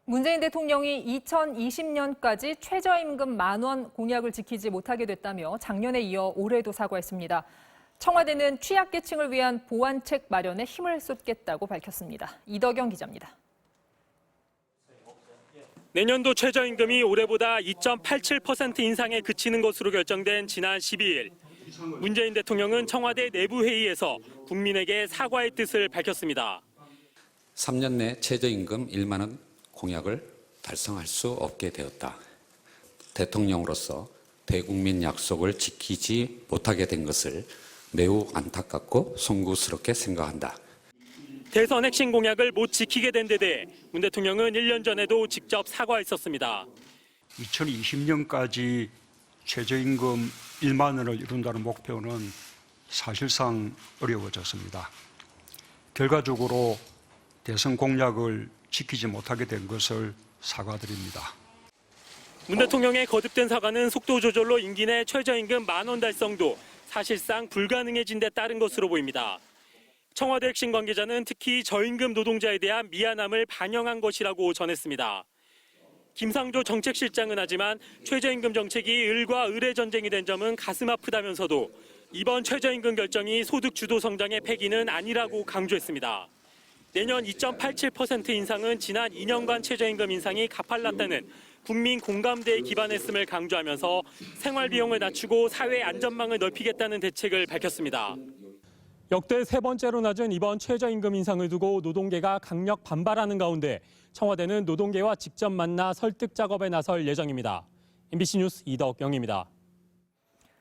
문재인 대통령이 2020년까지 최저임금 10,000원 공약을 지키지 못하게 됐다며 작년에 이어 올해도 사과했습니다. 청와대는 취약계층을 위한 보완책 마련에 힘을 쏟겠다고 밝혔습니다. 이덕영 기자입니다. 내년도 최저임금이 올해보다 2.87% 인상에 그치는 것으로 결정된 지난 12일. 문재인 대통령은 청와대 내부회의에서 국민에게 사과의 뜻을 밝혔습니다. 3년 내 최저임금 1만 원 공약을 달성할 수 없게 되었다. 대통령으로서 대국민 약속을 지키지 못하게 된 것을 매우 안타깝고 송구스럽게 생각한다. 대선 핵심 공약을 못 지키게 된 데 대해 문 대통령은 1년 전에도 직접 사과했었습니다. 2020년까지 최저임금 1만 원을 이룬다는 목표는 사실상 어려워졌습니다. 결과적으로 대선 공약을 지키지 못하게 된 것을 사과드립니다. 문 대통령의 거듭된 사과는 속도 조절로 임기 내 최저임금 10,000원 달성도 사실상 불가능해진 데 따른 것으로 보입니다. 청와대 핵심 관계자는 특히 저임금 노동자에 대한 미안함을 반영한 것이라고 전했습니다. 김상조 정책실장은 하지만 최저임금 정책이 을과 을의 전쟁이 된 점은 가슴 아프다면서도 이번 최저임금 결정이 소득 주도 성장의 패기는 아니라고 강조했습니다. 내년 2.87% 인상은 지난 2년간 최저임금 인상이 가팔랐다는 국민 공감대에 기반했음을 강조하면서 생활 비용을 낮추고 사회 안전망을 넓히겠다는 대책을 밝혔습니다. 역대 세 번째로 낮은 이번 최저임금 인상을 두고 노동계가 강력 반발하는 가운데 청와대는 노동계와 직접 만나 설득 작업에 나설 예정입니다. MBC 뉴스 이덕영입니다.